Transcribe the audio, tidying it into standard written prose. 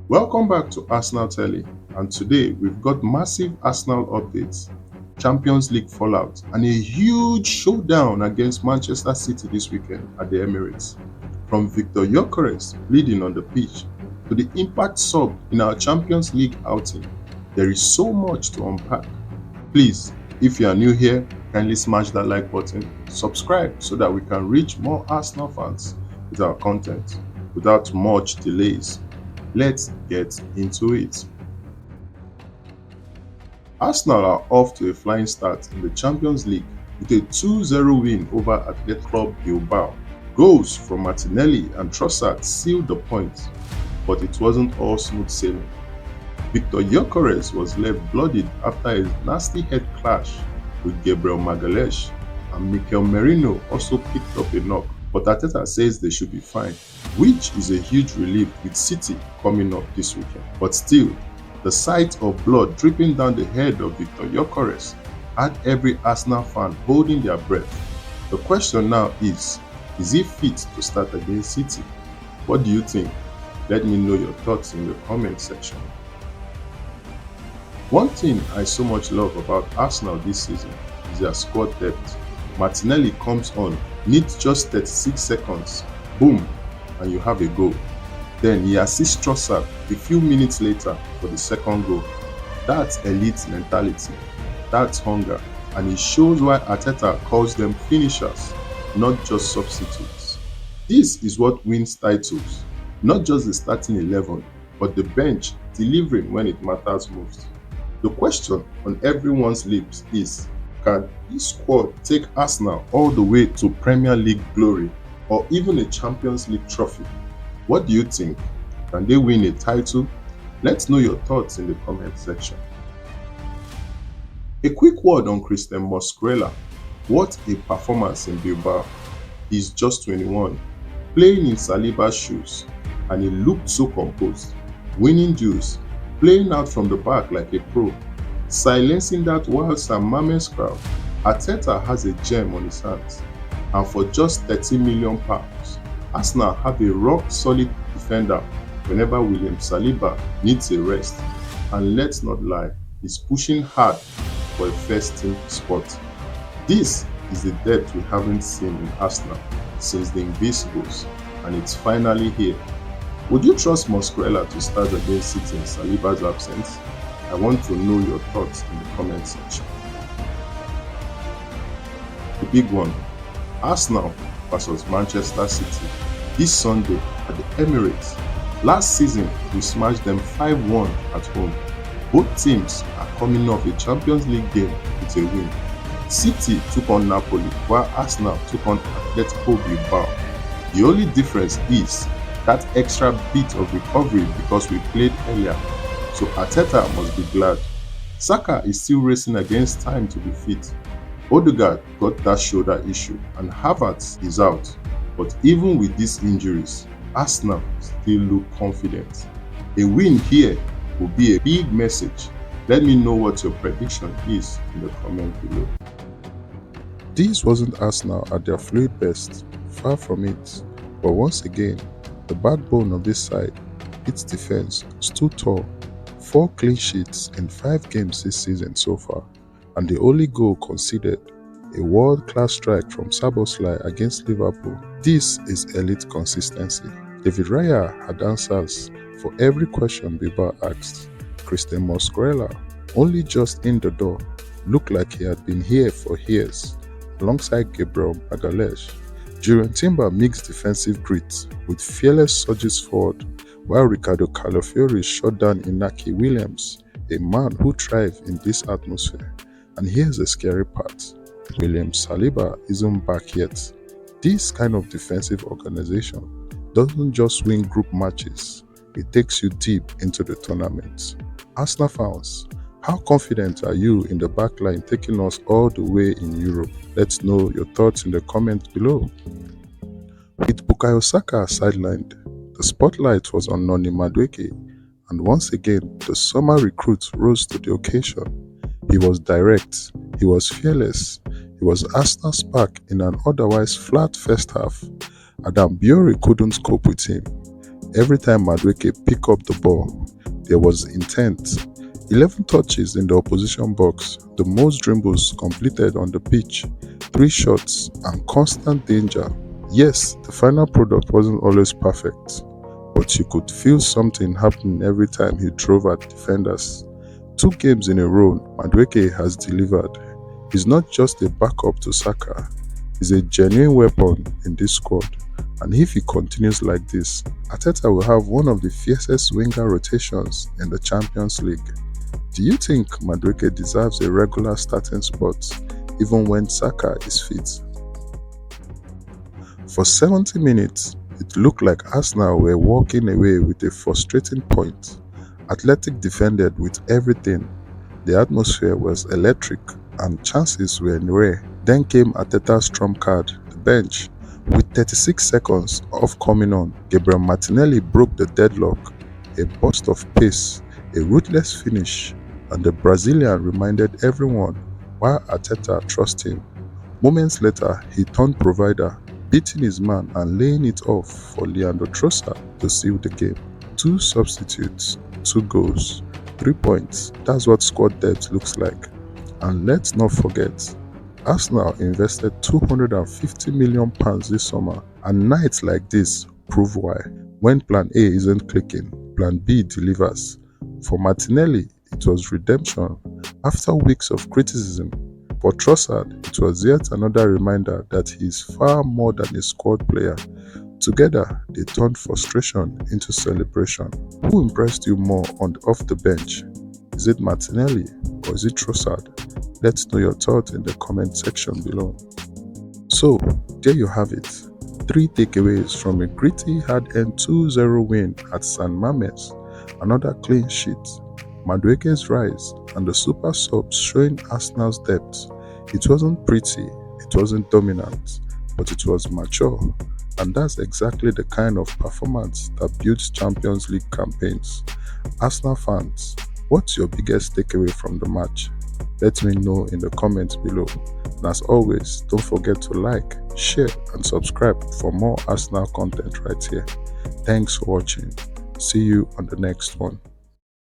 Welcome back to ArsenalTelly, and today we've got massive Arsenal updates, Champions League fallout, and a huge showdown against Manchester City this weekend at the Emirates. From Viktor Gyökeres bleeding on the pitch to the impact sub in our Champions League outing, there is so much to unpack. Please, if you are new here, kindly smash that like button, subscribe so that we can reach more Arsenal fans with our content. Without much delays, let's get into it. Arsenal are off to a flying start in the Champions League with a 2-0 win over Athletic Club Bilbao. Goals from Martinelli and Trossard sealed the points, but it wasn't all smooth sailing. Viktor Gyökeres was left bloodied after a nasty head clash with Gabriel Magalhaes, and Mikel Merino also picked up a knock, but Arteta says they should be fine, which is a huge relief with City coming up this weekend. But still, the sight of blood dripping down the head of Viktor Gyökeres had every Arsenal fan holding their breath. The question now is he fit to start against City? What do you think? Let me know your thoughts in the comment section. One thing I so much love about Arsenal this season is their squad depth. Martinelli comes on, needs just 36 seconds, boom, and you have a goal. Then he assists Trossard a few minutes later for the second goal. That's elite mentality, that's hunger, and it shows why Arteta calls them finishers, not just substitutes. This is what wins titles, not just the starting 11, but the bench delivering when it matters most. The question on everyone's lips is, can this squad take Arsenal all the way to Premier League glory or even a Champions League trophy? What do you think? Can they win a title? Let's know your thoughts in the comment section. A quick word on Christian Mosquera. What a performance in Bilbao. He's just 21, playing in Saliba's shoes, and he looked so composed, winning duels, playing out from the back like a pro, silencing that wild San Mamés crowd. Arteta has a gem on his hands, and for just £30 million, Arsenal have a rock-solid defender whenever William Saliba needs a rest, and let's not lie, he's pushing hard for a first-team spot. This is the depth we haven't seen in Arsenal since the Invincibles, and it's finally here. Would you trust Mosquera to start against City in Saliba's absence? I want to know your thoughts in the comment section. The big one, Arsenal versus Manchester City this Sunday at the Emirates. Last season, we smashed them 5-1 at home. Both teams are coming off a Champions League game with a win. City took on Napoli while Arsenal took on Atletico Bilbao. The only difference is that extra bit of recovery because we played earlier, so Arteta must be glad. Saka is still racing against time to be fit. Odegaard got that shoulder issue and Havertz is out, but even with these injuries, Arsenal still look confident. A win here will be a big message. Let me know what your prediction is in the comment below. This wasn't Arsenal at their fluid best, far from it, but once again, the backbone of this side, its defense, stood tall. 4 clean sheets in 5 games this season so far, and the only goal conceded, a world-class strike from Szoboszlai against Liverpool. This is elite consistency. David Raya had answers for every question Bilbao asked. Christian Mosquera, only just in the door, looked like he had been here for years, alongside Gabriel Magalhaes. Jurriën Timber mixed defensive grit with fearless surges forward, while Ricardo Calafiori shut down Inaki Williams, a man who thrives in this atmosphere. And here's the scary part, William Saliba isn't back yet. This kind of defensive organization doesn't just win group matches, it takes you deep into the tournament. Arsenal fans, how confident are you in the backline taking us all the way in Europe? Let's know your thoughts in the comments below. With Bukayo Saka sidelined, the spotlight was on Noni Madueke, and once again, the summer recruit rose to the occasion. He was direct, he was fearless, he was Arsenal's spark in an otherwise flat first half. Adam Biori couldn't cope with him. Every time Madueke picked up the ball, there was intent. 11 touches in the opposition box, the most dribbles completed on the pitch, 3 shots, and constant danger. Yes, the final product wasn't always perfect, but you could feel something happening every time he drove at defenders. 2 games in a row, Madueke has delivered. He's not just a backup to Saka, he's a genuine weapon in this squad. And if he continues like this, Arteta will have one of the fiercest winger rotations in the Champions League. Do you think Madueke deserves a regular starting spot even when Saka is fit? For 70 minutes, it looked like Arsenal were walking away with a frustrating point. Athletic defended with everything. The atmosphere was electric and chances were rare. Then came Arteta's trump card, the bench. With 36 seconds of coming on, Gabriel Martinelli broke the deadlock. A burst of pace, a ruthless finish, and the Brazilian reminded everyone why Arteta trusts him. Moments later, he turned provider, beating his man and laying it off for Leandro Trossard to seal the game. 2 substitutes, 2 goals, 3 points. That's what squad depth looks like. And let's not forget, Arsenal invested £250 million this summer, and nights like this prove why. When plan A isn't clicking, plan B delivers. For Martinelli, it was redemption after weeks of criticism. For Trossard, it was yet another reminder that he is far more than a squad player. Together, they turned frustration into celebration. Who impressed you more off the bench? Is it Martinelli or is it Trossard? Let's know your thoughts in the comment section below. So, there you have it. 3 takeaways from a gritty, hard-earned 2-0 win at San Mamés. Another clean sheet, Madueke's rise, and the super subs showing Arsenal's depth. It wasn't pretty, it wasn't dominant, but it was mature. And that's exactly the kind of performance that builds Champions League campaigns. Arsenal fans, what's your biggest takeaway from the match? Let me know in the comments below. And as always, don't forget to like, share and subscribe for more Arsenal content right here. Thanks for watching. See you on the next one.